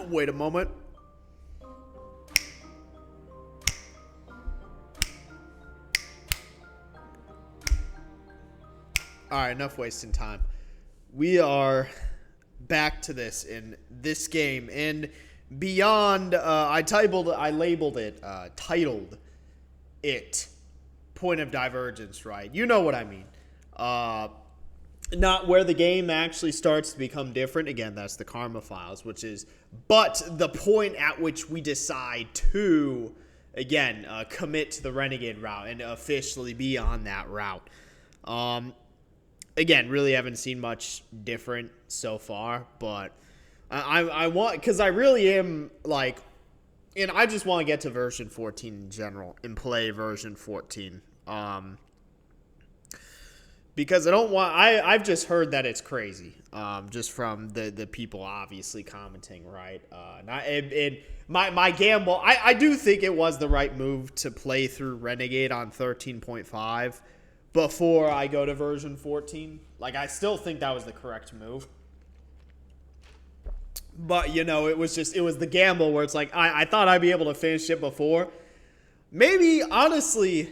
Wait a moment. Alright, enough wasting time. We are back to this in this game. And beyond, I labeled it, titled it Point of Divergence, right? You know what I mean. Not where the game actually starts to become different. Again, that's the Karma Files, which is, but the point at which we decide to, again, commit to the Renegade route and officially be on that route. Again, really haven't seen much different so far, but I want, because I really am, like, and I just want to get to version 14 in general and play version 14. Because I don't want, I've just heard that it's crazy, just from the people obviously commenting, right? My gamble, I do think it was the right move to play through Renegade on 13.5 before I go to version 14. Like, I still think that was the correct move. But, you know, it was the gamble where it's like, I thought I'd be able to finish it before. Maybe, honestly,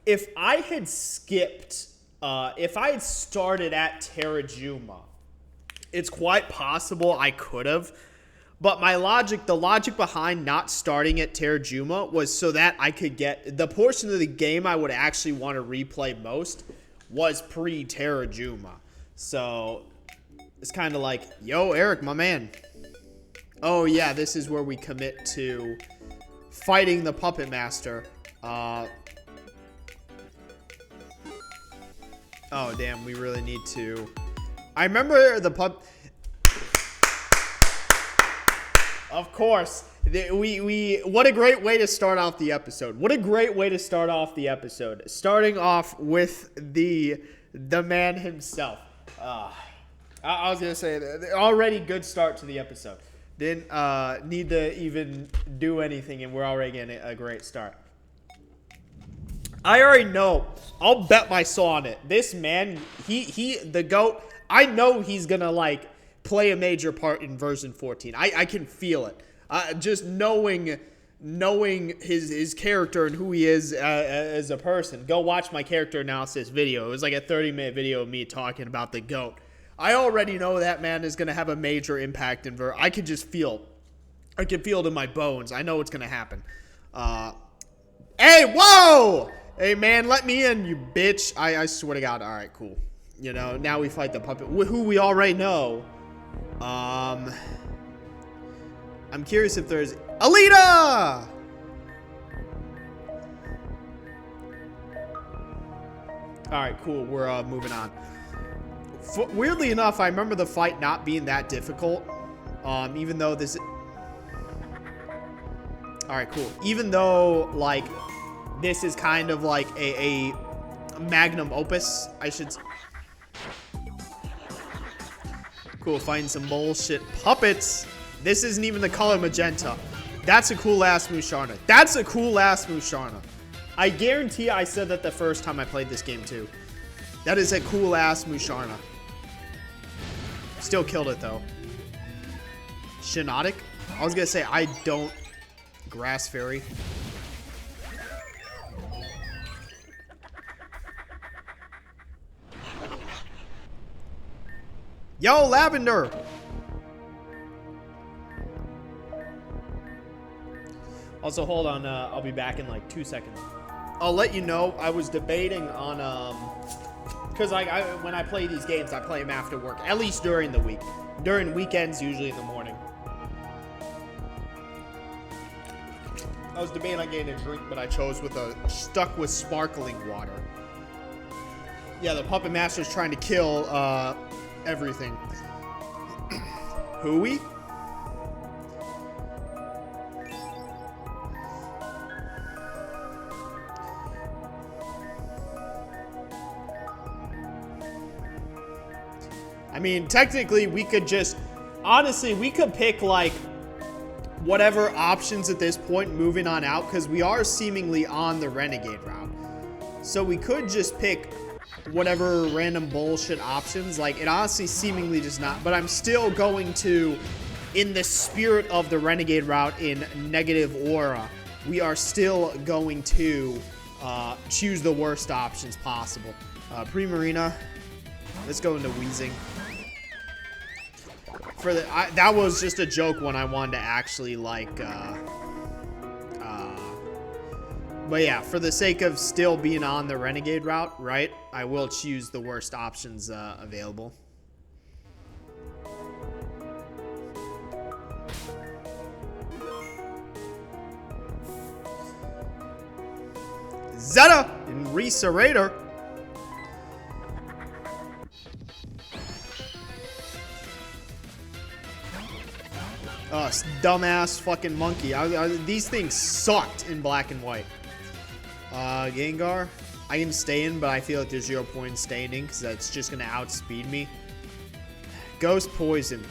if I had skipped, if I had started at Terrajuma, it's quite possible I could have. But the logic behind not starting at Terrajuma was so that I could get the portion of the game I would actually want to replay most was pre-Terrajuma. So it's kind of like, yo, Eric, my man. Oh, yeah, this is where we commit to fighting the Puppet Master. Oh, damn, we really need to. I remember the Of course. What a great way to start off the episode. What a great way to start off the episode. Starting off with the man himself. I was going to say, already good start to the episode. Didn't need to even do anything, and we're already getting a great start. I already know. I'll bet my soul on it. This man, the GOAT, I know he's going to, like, play a major part in version 14. I can feel it. Just knowing his character and who he is as a person. Go watch my character analysis video. It was like a 30-minute video of me talking about the GOAT. I already know that man is going to have a major impact in I can just feel. I can feel it in my bones. I know it's going to happen. Hey, whoa! Hey, man, let me in, you bitch. I swear to God. All right, cool. You know, now we fight the puppet, who we already know. I'm curious if there's Alita! Alright, cool. We're moving on. Weirdly enough, I remember the fight not being that difficult. Even though this... Alright, cool. Even though, like, this is kind of like a magnum opus, I should... Cool, find some bullshit puppets. This isn't even the color magenta. That's a cool-ass Musharna. That's a cool-ass Musharna. I guarantee I said that the first time I played this game, too. That is a cool-ass Musharna. Still killed it, though. Shinotic? I was gonna say, I don't... Grass Fairy. Yo, Lavender! Also, hold on, I'll be back in like 2 seconds. I'll let you know, I was debating on, because when I play these games, I play them after work, at least during the week. During weekends, usually in the morning. I was debating on getting a drink, but I chose stuck with sparkling water. Yeah, the Puppet Master's trying to kill, everything. Hooey? I mean, technically, we could just... Honestly, we could pick, like, whatever options at this point moving on out, because we are seemingly on the Renegade route. So we could just pick whatever random bullshit options. Like, it honestly seemingly does not, but I'm still going to in the spirit of the Renegade route in negative aura, we are still going to choose the worst options possible. Pre-Marina, let's go into Wheezing. That was just a joke when I wanted to actually, like, but yeah, for the sake of still being on the Renegade route, right, I will choose the worst options available. Zeta and Reserrator. Dumbass fucking monkey. These things sucked in black and white. Gengar. I can stay in, but I feel like there's 0 point staying in because that's just going to outspeed me. Ghost Poison.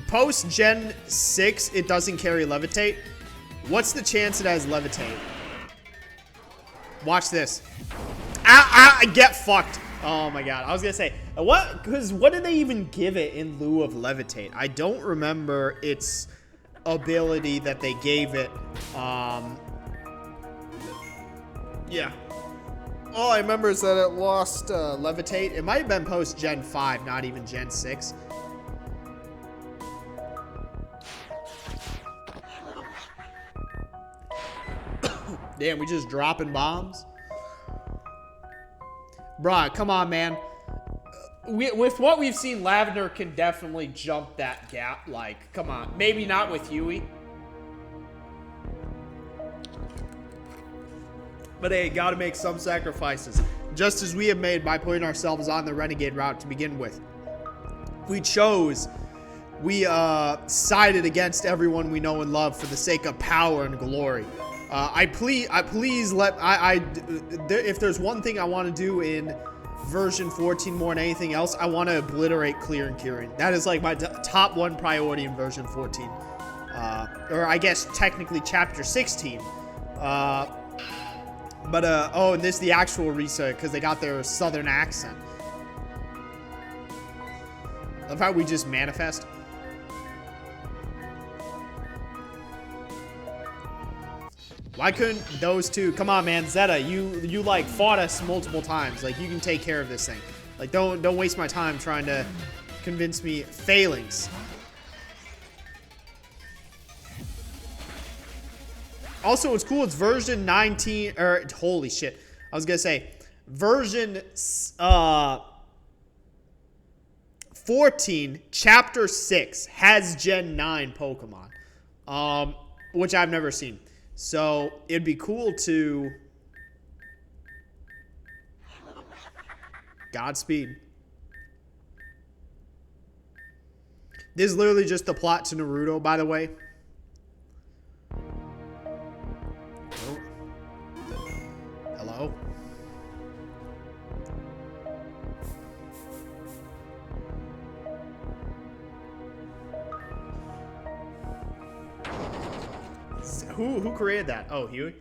Post Gen 6, it doesn't carry Levitate. What's the chance it has Levitate? Watch this. Get fucked. Oh my god. I was gonna say, what did they even give it in lieu of Levitate? I don't remember its ability that they gave it. Yeah. All I remember is that it lost Levitate. It might have been post Gen 5, not even Gen 6. Damn, we just dropping bombs? Bruh, come on, man. With what we've seen, Lavender can definitely jump that gap. Like, come on. Maybe not with Huey. But hey, gotta make some sacrifices. Just as we have made by putting ourselves on the Renegade route to begin with. We sided against everyone we know and love for the sake of power and glory. If there's one thing I want to do in version 14 more than anything else, I want to obliterate Clear and Curing. That is like my top one priority in version 14. Or I guess technically chapter 16. Oh, and this is the actual reset because they got their southern accent. Love how we just manifest. Why couldn't those two? Come on, man, Zeta, you like fought us multiple times. Like, you can take care of this thing. Like, don't waste my time trying to convince me failings. Also, what's cool, it's version 19, or holy shit. I was gonna say version 14, chapter 6 has Gen 9 Pokemon. Which I've never seen. So, it'd be cool to... Godspeed. This is literally just the plot to Naruto, by the way. Oh. Hello? Who created that? Oh, Huey?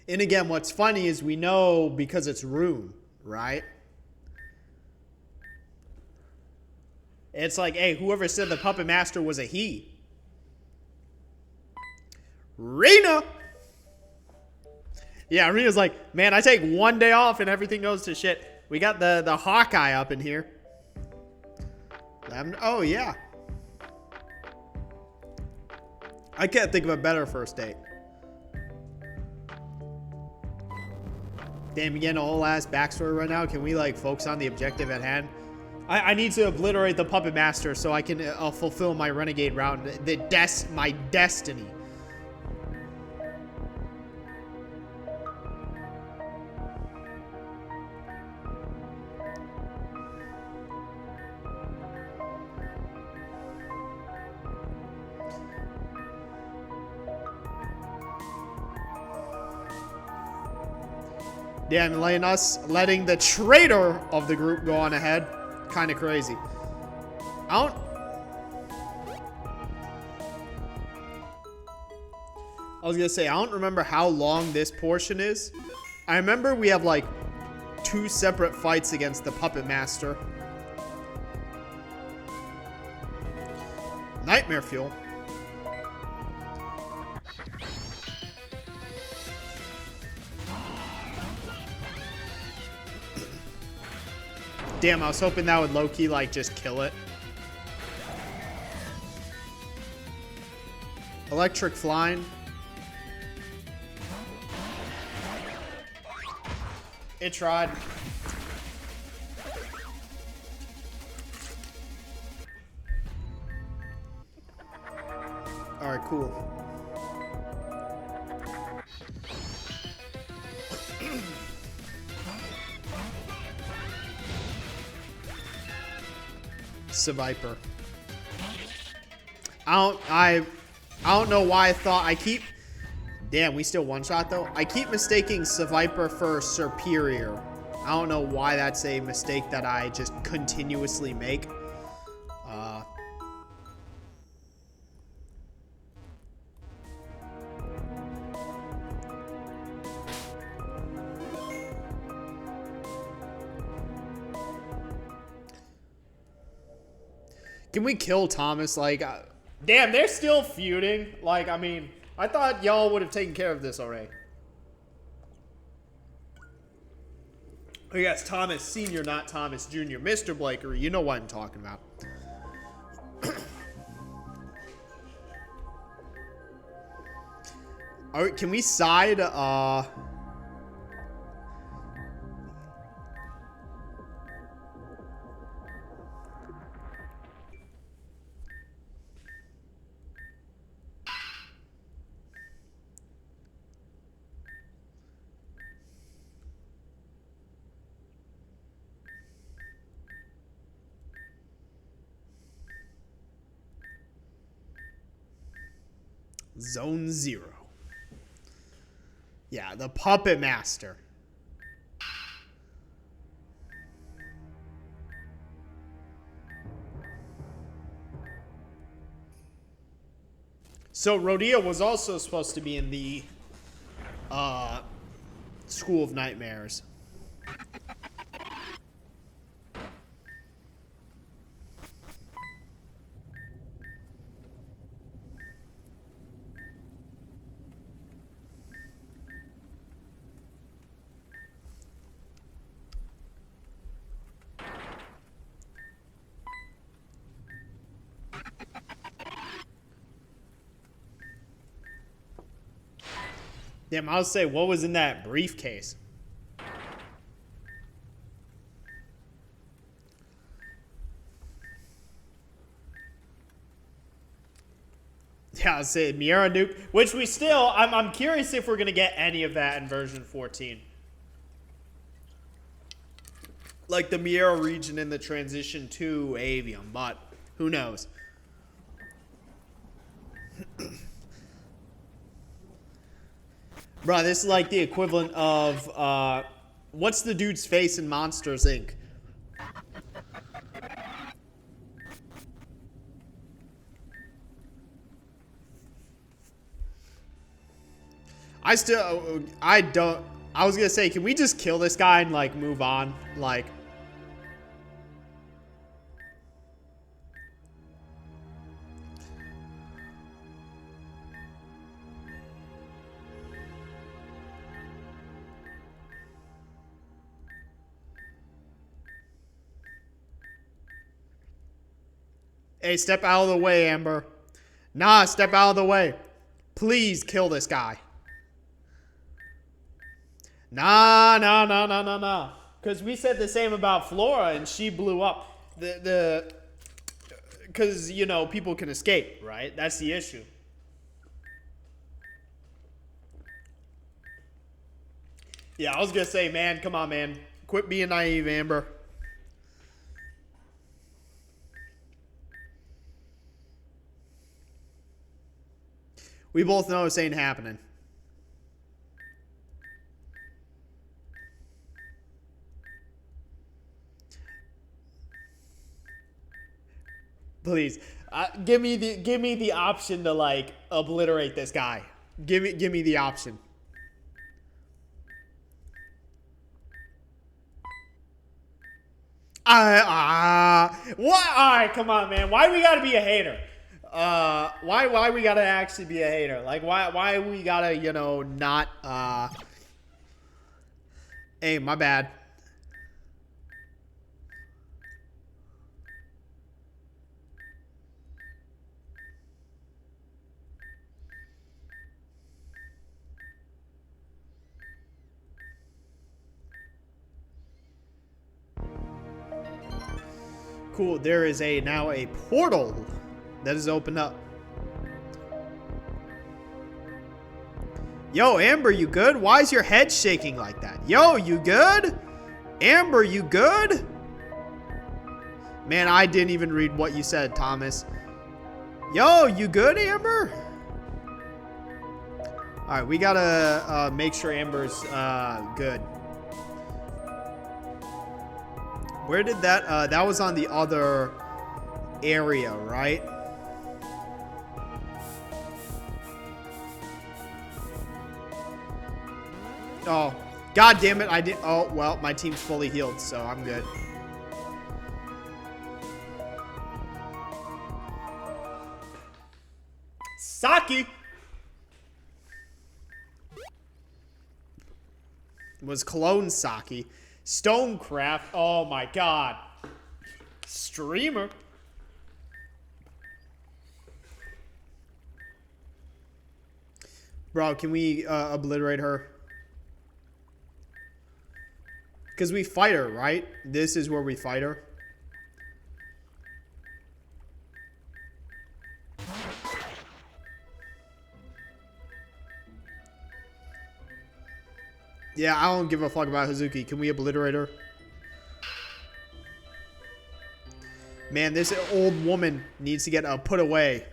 And again, what's funny is we know because it's Rune, right? It's like, hey, whoever said the Puppet Master was a he. Rena! Yeah, Rena's like, man, I take one day off and everything goes to shit. We got the Hawkeye up in here. Oh, yeah. I can't think of a better first date. Damn, you getting a whole ass backstory right now? Can we, like, focus on the objective at hand? I need to obliterate the Puppet Master so I can fulfill my Renegade round. My destiny. Yeah, and letting the traitor of the group go on ahead. Kind of crazy. I was gonna say, I don't remember how long this portion is. I remember we have like 2 separate fights against the Puppet Master. Nightmare Fuel. Damn, I was hoping that would low-key, like, just kill it. Electric Flying. It tried. Alright, cool. Viper. I don't know why I keep. Damn, we still one shot though. I keep mistaking Viper for Superior. I don't know why that's a mistake that I just continuously make. Can we kill Thomas? Like, damn, they're still feuding. Like, I mean, I thought y'all would have taken care of this already. Oh, yes, Thomas Sr., not Thomas Jr. Mr. Blakery, you know what I'm talking about. All right, can we side, Zone 0. Yeah, the Puppet Master. So Rodeo was also supposed to be in the School of Nightmares. Damn, I was say, what was in that briefcase? Yeah, I was say Miera Nuke, which we still, I'm curious if we're gonna get any of that in version 14. Like the Miera region in the transition to Avium, but who knows? Bro, this is like the equivalent of, what's the dude's face in Monsters, Inc.? I was gonna say, can we just kill this guy and, like, move on? Like... Hey, step out of the way, Amber. Nah, step out of the way. Please kill this guy. Nah. Because we said the same about Flora, and she blew up. Because, you know, people can escape, right? That's the issue. Yeah, I was going to say, man, come on, man. Quit being naive, Amber. We both know this ain't happening. Please, give me the option to, like, obliterate this guy. Give me the option. What? All right, come on, man. Why we gotta be a hater? Why we gotta actually be a hater? Like, why we gotta, you know, not, Hey, my bad. Cool, there is now a portal that is opened up. Yo, Amber, you good? Why is your head shaking like that? Yo, you good? Amber, you good? Man, I didn't even read what you said, Thomas. Yo, you good, Amber? Alright, we gotta make sure Amber's good. Where did that... that was on the other area, right? Oh, god damn it, I did... Oh, well, my team's fully healed, so I'm good. Saki! Was clone Saki. Stonecraft. Oh my god. Streamer. Bro, can we obliterate her? Because we fight her, right? This is where we fight her. Yeah, I don't give a fuck about Hazuki. Can we obliterate her? Man, this old woman needs to get put away.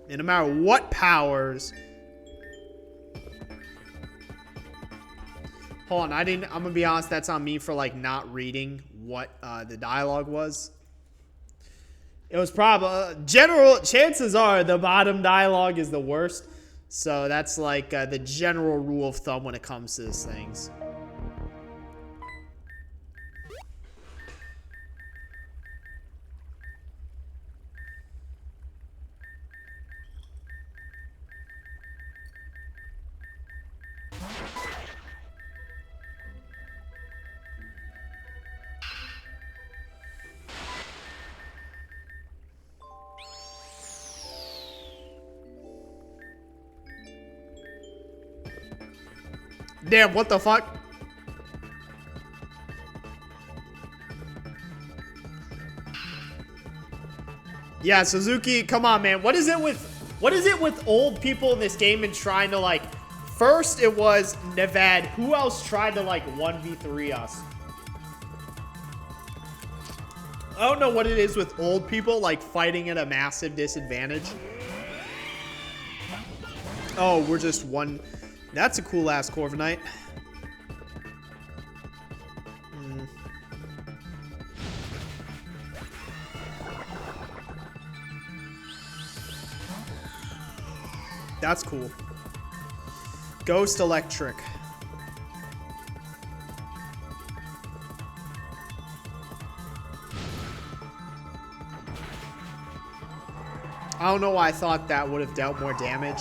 And no matter what powers... Hold on, I'm gonna be honest, that's on me for, like, not reading what the dialogue was. It was probably... chances are the bottom dialogue is the worst. So that's like the general rule of thumb when it comes to these things. Damn, what the fuck? Yeah, Suzuki, come on, man. What is it with old people in this game and trying to, like, first it was Nevad. Who else tried to, like, 1v3 us? I don't know what it is with old people, like, fighting at a massive disadvantage. Oh, we're just one... That's a cool-ass Corviknight. That's cool. Ghost Electric. I don't know why I thought that would have dealt more damage.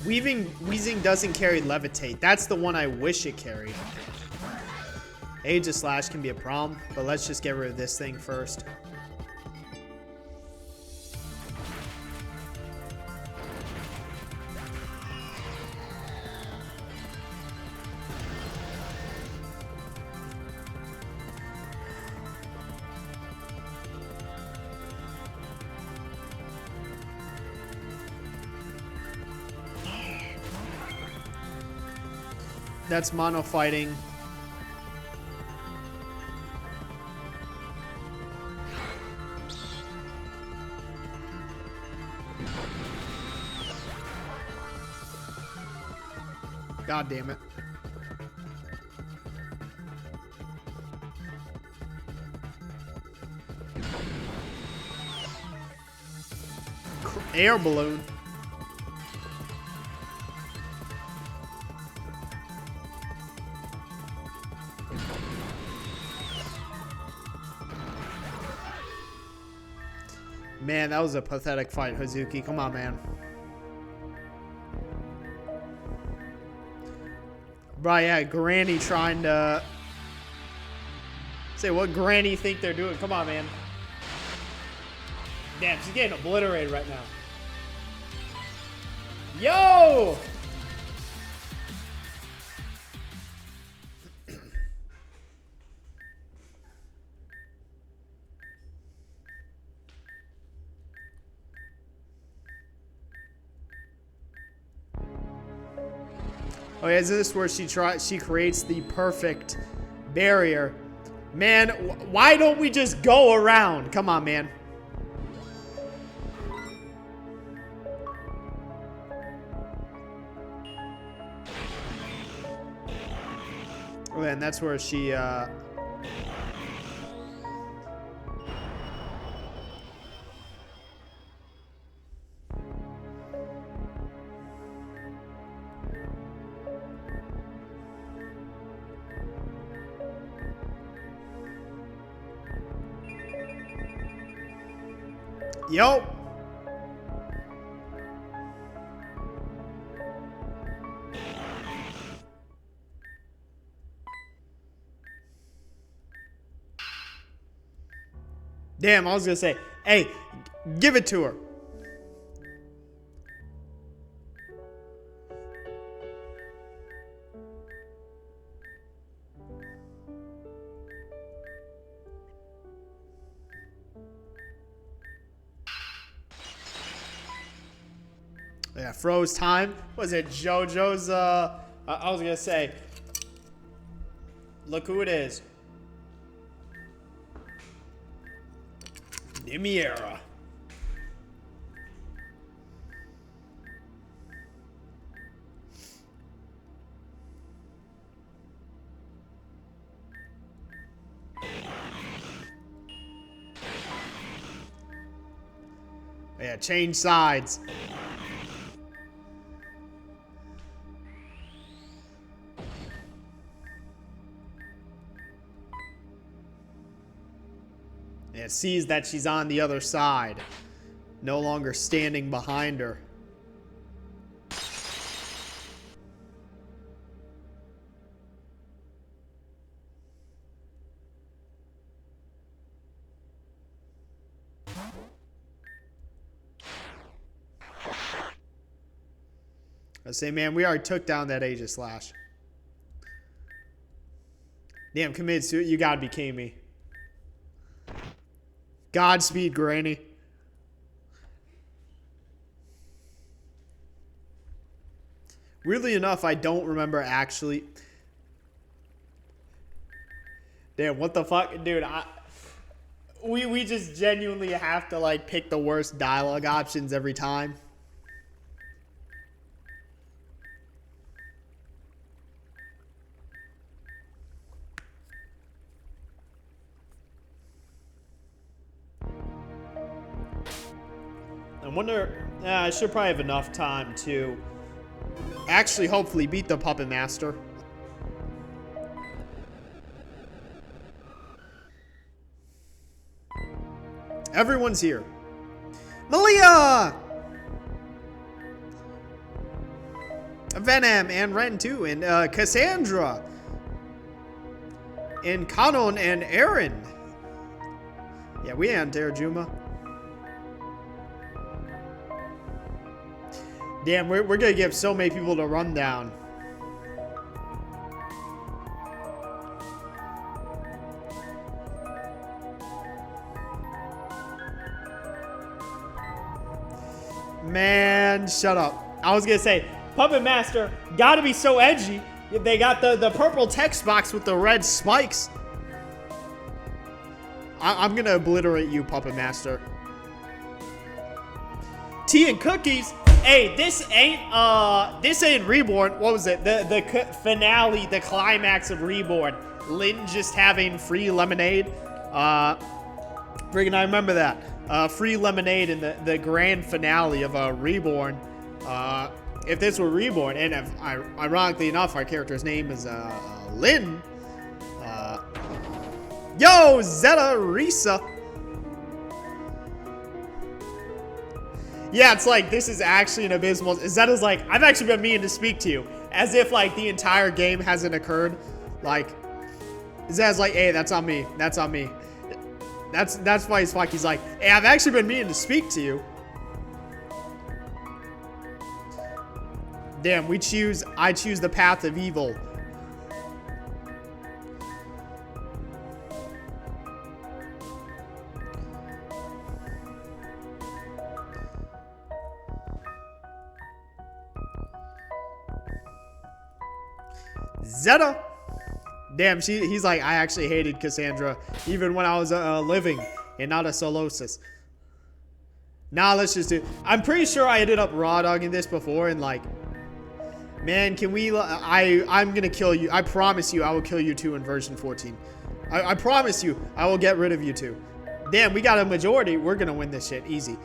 Weezing doesn't carry Levitate. That's the one I wish it carried. Age of Slash can be a problem, but let's just get rid of this thing first. That's mono fighting. God damn it. Air balloon. Man, that was a pathetic fight, Hazuki. Come on, man. Right, yeah, Granny trying to... Say, what Granny think they're doing? Come on, man. Damn, she's getting obliterated right now. Yo! Oh yeah, is this where she creates the perfect barrier? Man, why don't we just go around? Come on, man. Oh, and that's where she Yo. Damn, I was gonna say, hey, give it to her. Yeah, froze time. Was it JoJo's? I was gonna say, look who it is. Nimiera. Yeah, change sides. It sees that she's on the other side, no longer standing behind her. I say, man, we already took down that Aegis Slash. Damn, Kimitsu, you gotta be kidding me. Godspeed, Granny. Weirdly enough, I don't remember actually. Damn, what the fuck? Dude, we just genuinely have to, like, pick the worst dialogue options every time. I wonder, I should probably have enough time to actually hopefully beat the Puppet Master. Everyone's here. Malia! Venom and Ren too, and Cassandra. And Kanon and Aaron. Yeah, we ain't Terajuma. Damn, we're gonna give so many people the rundown. Man, shut up. I was gonna say, Puppet Master gotta be so edgy. They got the purple text box with the red spikes. I'm gonna obliterate you, Puppet Master. Tea and cookies. Hey, this ain't Reborn. What was it? The finale, the climax of Reborn. Lynn just having free lemonade. Friggin', I remember that. Free lemonade in the grand finale of Reborn. If this were Reborn, and if, ironically enough, our character's name is Lynn. Yo, Zeta Risa. Yeah, it's like, this is actually an abysmal... Zeta's like, I've actually been meaning to speak to you. As if, like, the entire game hasn't occurred. Like, Zeta's like, hey, that's on me. That's on me. That's why he's like, hey, I've actually been meaning to speak to you. Damn, I choose the path of evil. Zeta. Damn, he's like, I actually hated Cassandra even when I was living and not a solosis. Nah, let's just do... I'm pretty sure I ended up raw dogging this before and like, man, can we... I'm gonna kill you. I promise you I will kill you too in version 14. I promise you I will get rid of you too. Damn, we got a majority. We're gonna win this shit easy.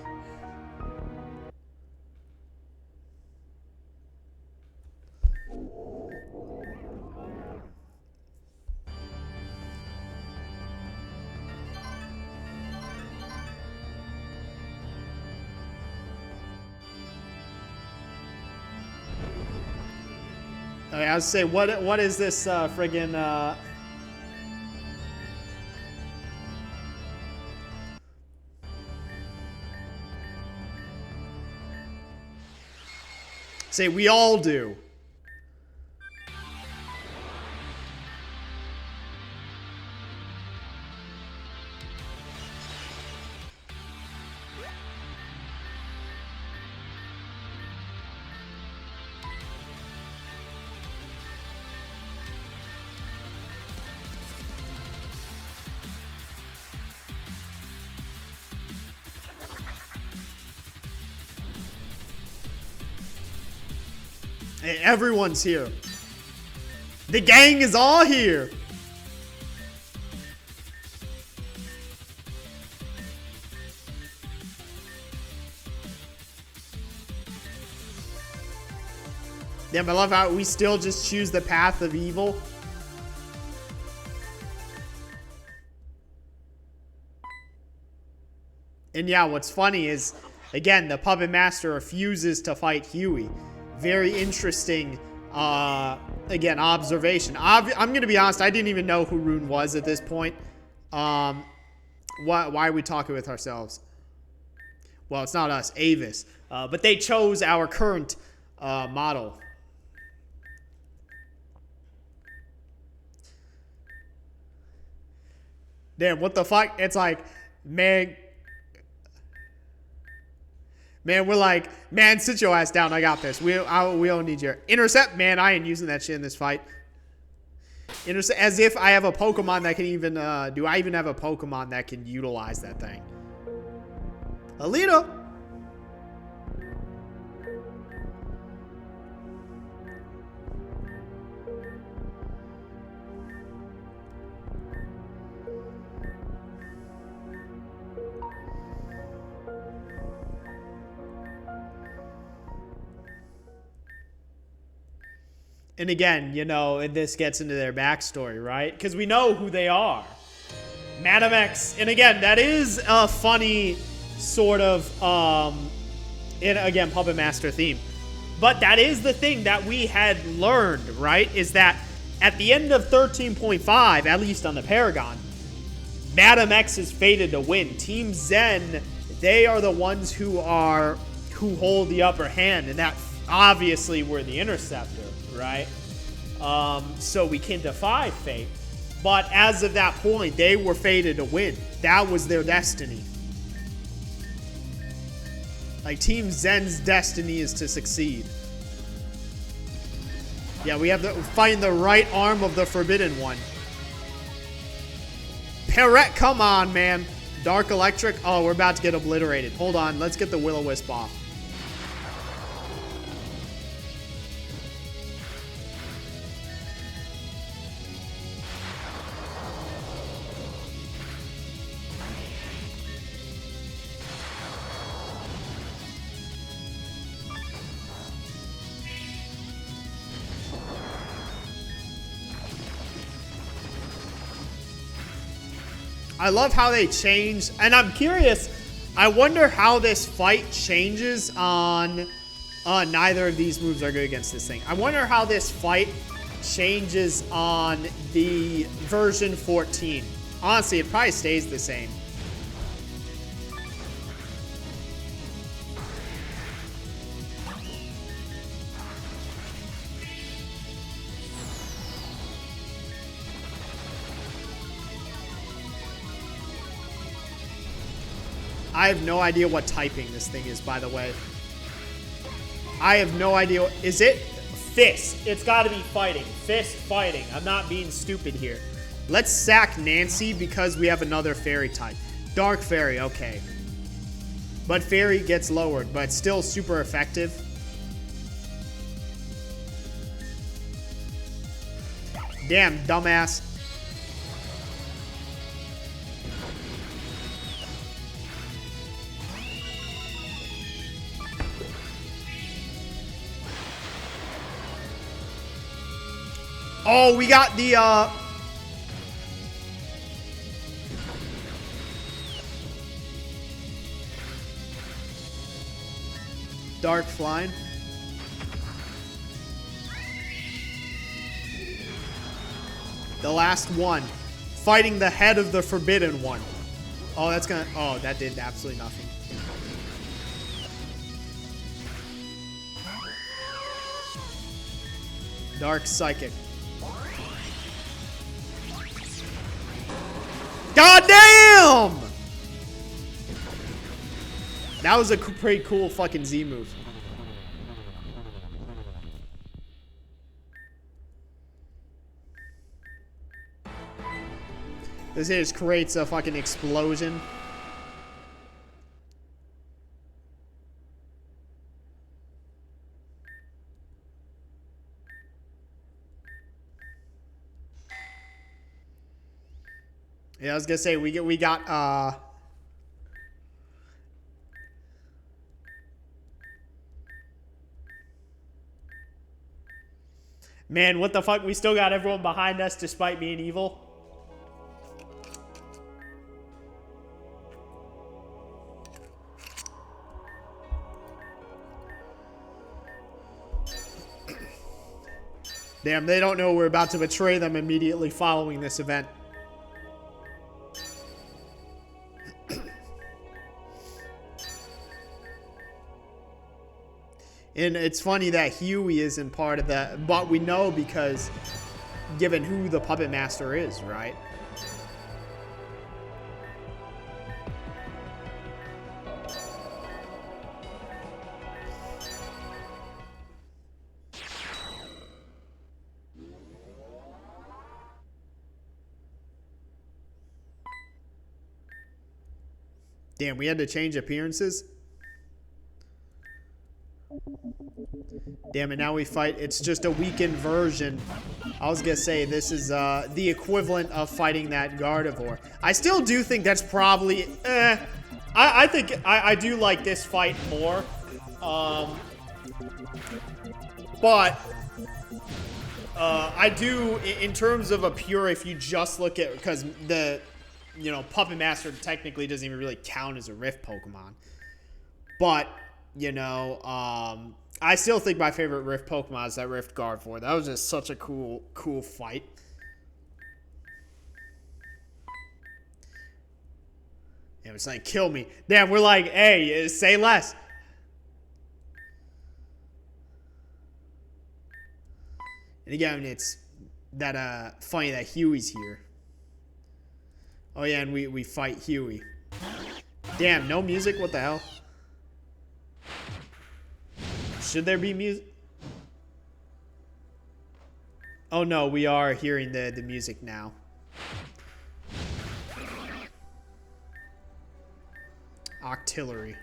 Okay, I was say, what is this friggin' say we all do. Hey, everyone's here. The gang is all here. Damn, I love how we still just choose the path of evil. And yeah, what's funny is, again, the Puppet Master refuses to fight Huey. Very interesting, again, observation. I'm going to be honest, I didn't even know who Rune was at this point. Why are we talking with ourselves? Well, it's not us, Avis. But they chose our current model. Damn, what the fuck? It's like, man, we're like, man, sit your ass down. I got this. We don't need your intercept. Man, I ain't using that shit in this fight. Intercept, as if I have a Pokemon that can even, do I even have a Pokemon that can utilize that thing? Alita. And again, you know, this gets into their backstory, right? Because we know who they are. Madam X. And again, that is a funny sort of, again, Puppet Master theme. But that is the thing that we had learned, right? Is that at the end of 13.5, at least on the Paragon, Madam X is fated to win. Team Zen, they are the ones who hold the upper hand. And that obviously were the Interceptor. Right? So we can defy fate. But as of that point, they were fated to win. That was their destiny. Like, Team Zen's destiny is to succeed. Yeah, we have to find the right arm of the Forbidden One. Perret, come on, man. Dark Electric. Oh, we're about to get obliterated. Hold on, let's get the Will-O-Wisp off. I love how they change. And I'm curious, I wonder how this fight changes on... neither of these moves are good against this thing. I wonder how this fight changes on the version 14. Honestly, it probably stays the same. I have no idea what typing this thing is, by the way. I have no idea. Is it? Fist. It's got to be fighting. Fist fighting. I'm not being stupid here. Let's sack Nancy because we have another fairy type. Dark fairy, okay. But fairy gets lowered, but still super effective. Damn, dumbass. Oh, we got the, Dark flying. The last one. Fighting the head of the forbidden one. Oh, that's gonna, oh, that did absolutely nothing. Dark psychic. God damn! That was a pretty cool fucking Z move. This here just creates a fucking explosion. Yeah, I was gonna say we got man, what the fuck? We still got everyone behind us despite being evil. Damn, they don't know we're about to betray them immediately following this event. And it's funny that Huey isn't part of that, but we know because given who the Puppet Master is, right? Damn, we had to change appearances? Damn it, now we fight. It's just a weakened version. I was gonna say, this is the equivalent of fighting that Gardevoir. I still do think that's probably... I think I do like this fight more. But... I do, in terms of a pure, if you just look at... Because the... You know, Puppet Master technically doesn't even really count as a Rift Pokemon. But, you know, I still think my favorite Rift Pokemon is that Rift Gardevoir. That was just such a cool fight. Damn, it's like, kill me. Damn, we're like, hey, say less. And again, it's that funny that Huey's here. Oh yeah, and we fight Huey. Damn, no music? What the hell? Should there be music? Oh no, we are hearing the music now. Octillery.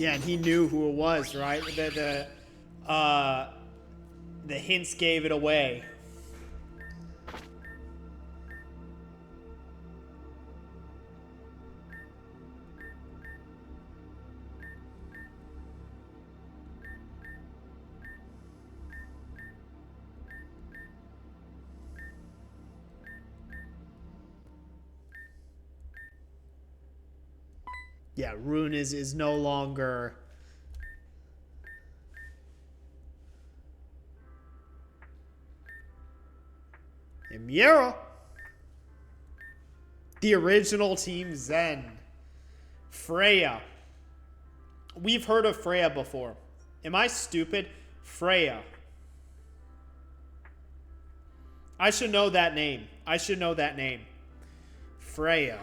Yeah, and he knew who it was, right? The hints gave it away. Yeah, Rune is no longer... Mira. The original Team Zen. Freya. We've heard of Freya before. Am I stupid? Freya. I should know that name. I should know that name. Freya.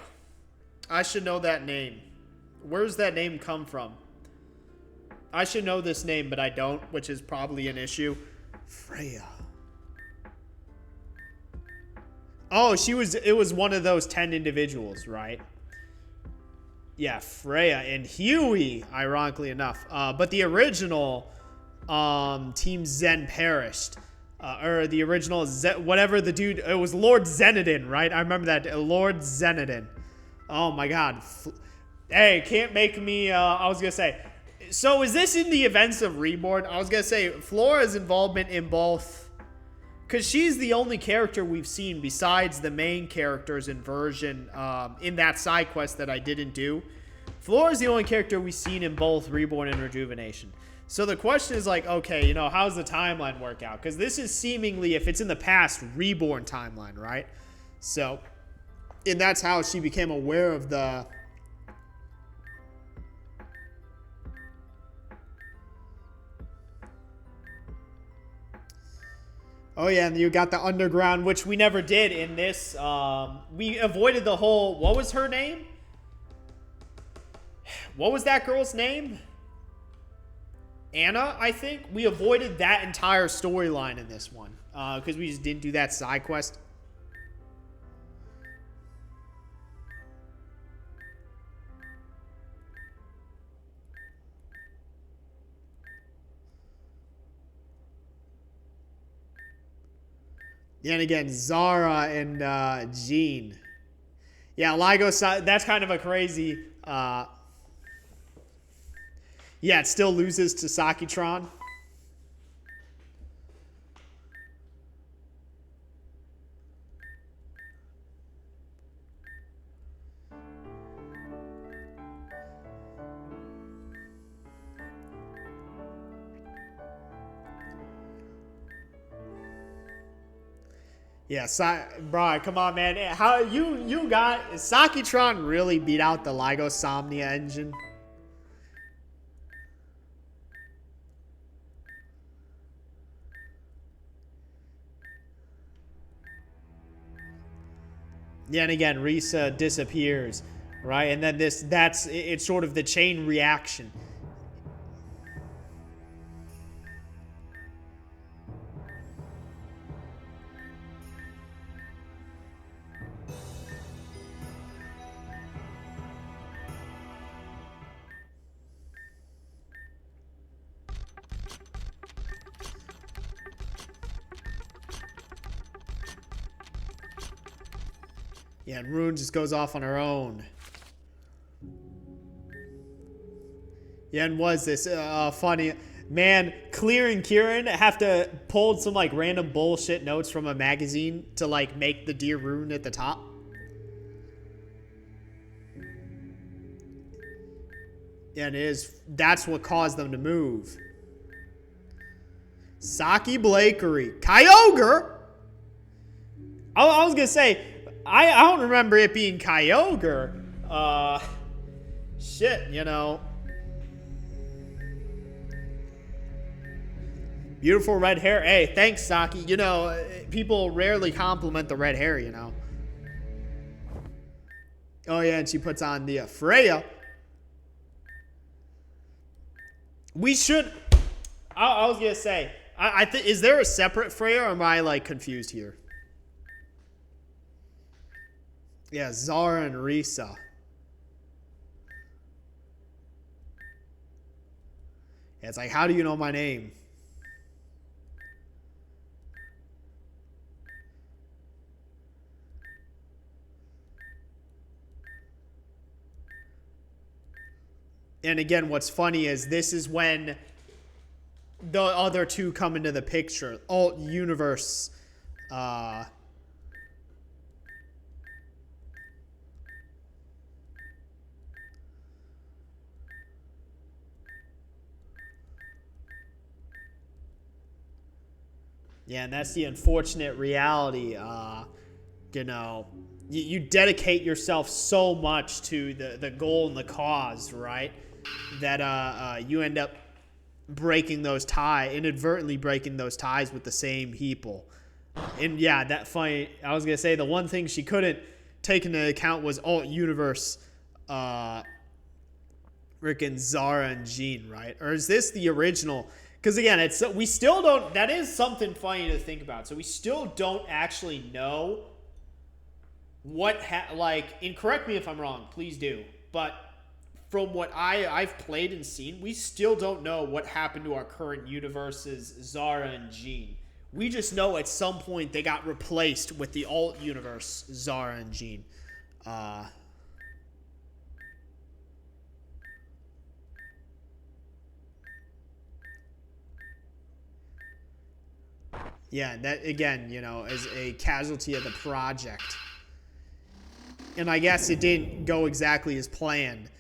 I should know that name. Where's that name come from? I should know this name, but I don't, which is probably an issue. Freya. Oh, it was one of those 10 individuals, right? Yeah, Freya and Huey, ironically enough. But the original Team Zen perished. Or the original, whatever the dude, it was Lord Zenodin, right? I remember that, Lord Zenodin. Oh my god. Hey, can't make me, I was gonna say. So is this in the events of Reborn? I was gonna say, Flora's involvement in both... Because she's the only character we've seen besides the main characters in version, in that side quest that I didn't do. Flora's the only character we've seen in both Reborn and Rejuvenation. So the question is like, okay, you know, how's the timeline work out? Because this is seemingly, if it's in the past, Reborn timeline, right? So, and that's how she became aware of the... Oh, yeah, and you got the underground, which we never did in this. We avoided the whole... What was her name? What was that girl's name? Anna, I think. We avoided that entire storyline in this one. Because we just didn't do that side quest. And again, Zara and Jean. Yeah, LIGO, that's kind of a crazy... yeah, it still loses to Sakitron. Yeah, bro, come on, man. How you got Sakitron really beat out the LIGO Somnia engine? Yeah, and again, Risa disappears, right? And then it's sort of the chain reaction. Yeah, and Rune just goes off on her own. Yeah, and was this funny... Man, Clear and Kieran have to pull some, like, random bullshit notes from a magazine to, like, make the Dear Rune at the top. Yeah, that's what caused them to move. Saki Blakery. Kyogre? I was gonna say... I don't remember it being Kyogre. Shit, you know. Beautiful red hair. Hey, thanks, Saki. You know, people rarely compliment the red hair, you know. Oh, yeah, and she puts on the Freya. We should... I was going to say, I think, is there a separate Freya, or am I, like, confused here? Yeah, Zara and Risa. It's like, how do you know my name? And again, what's funny is this is when the other two come into the picture. Alt universe. Yeah, and that's the unfortunate reality. You know, you dedicate yourself so much to the goal and the cause, right? That you end up breaking those ties, inadvertently breaking those ties with the same people. And yeah, that funny. I was gonna say the one thing she couldn't take into account was alt universe, freaking Zara and Jean, right? Or is this the original? Because again, it's we still don't. That is something funny to think about. So we still don't actually know what and correct me if I'm wrong, please do. But from what I've played and seen, we still don't know what happened to our current universes, Zara and Jean. We just know at some point they got replaced with the alt universe, Zara and Jean. Yeah, that again, you know, is a casualty of the project. And I guess it didn't go exactly as planned.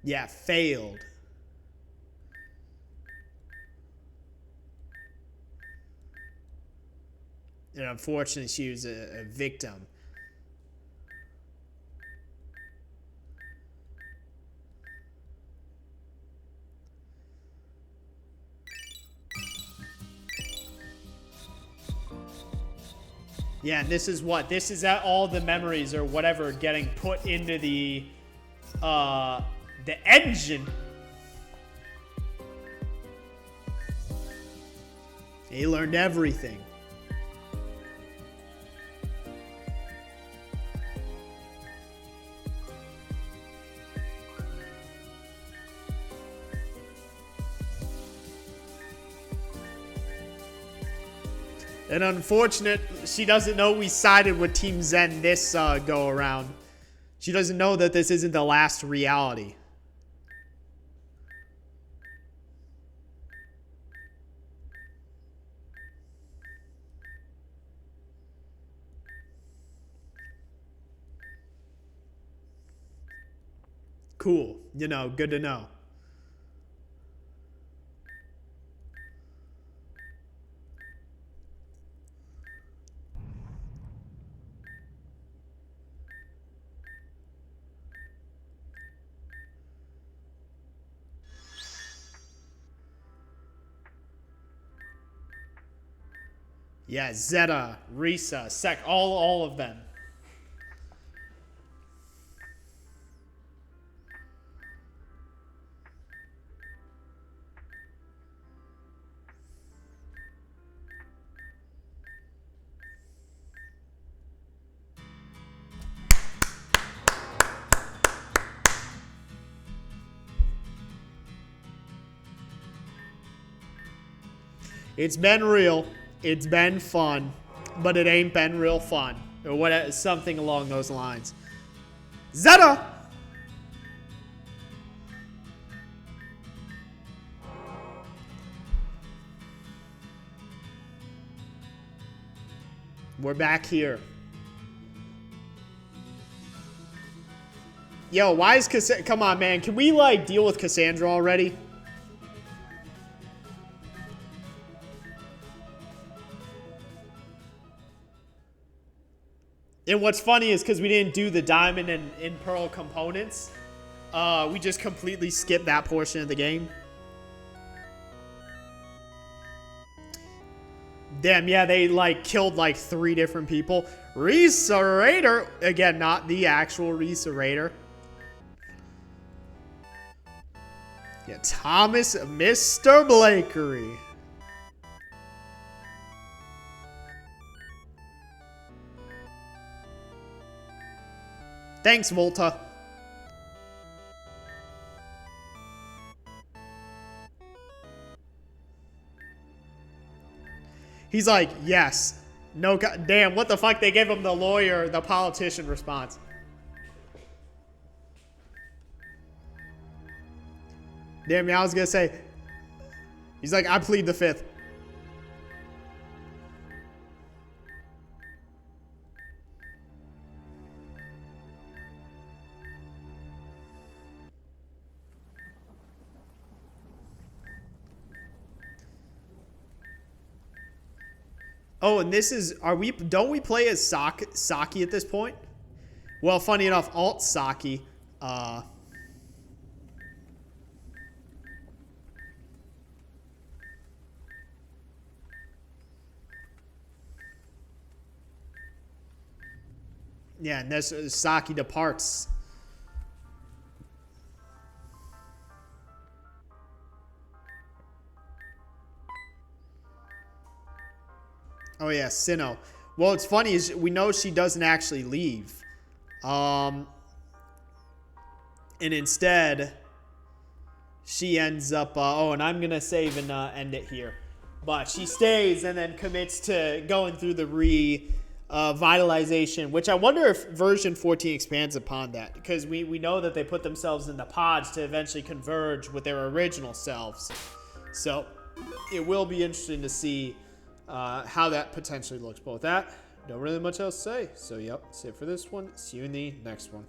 Yeah, failed. And unfortunately, she was a victim. Yeah, and this is what? This is that all the memories or whatever getting put into the engine. He learned everything. And unfortunate, she doesn't know we sided with Team Zen this go around. She doesn't know that this isn't the last reality. Cool. You know, good to know. Yeah, Zeta, Risa, Sek, all of them. It's been real. It's been fun, but it ain't been real fun. Or what? Something along those lines. Zeta! We're back here. Yo, why is Cassandra... Come on, man. Can we, like, deal with Cassandra already? And what's funny is because we didn't do the diamond and pearl components, we just completely skipped that portion of the game. Damn, yeah, they like killed like 3 different people. Risa Raider, again, not the actual Risa Raider. Yeah, Thomas Mr. Blakery. Thanks, Volta. He's like, yes. No, damn, what the fuck? They gave him the lawyer, the politician response. Damn, yeah, I was gonna say. He's like, I plead the fifth. Oh, and this is, don't we play as Saki at this point? Well, funny enough, alt Saki, yeah, and this Saki departs. Oh yeah, Sinnoh. Well, it's funny is we know she doesn't actually leave, and instead she ends up. Oh, and I'm gonna save and end it here, but she stays and then commits to going through the vitalization, which I wonder if version 14 expands upon that, because we know that they put themselves in the pods to eventually converge with their original selves. So it will be interesting to see how that potentially looks. But with that, don't really much else to say. So, yep, that's it for this one. See you in the next one.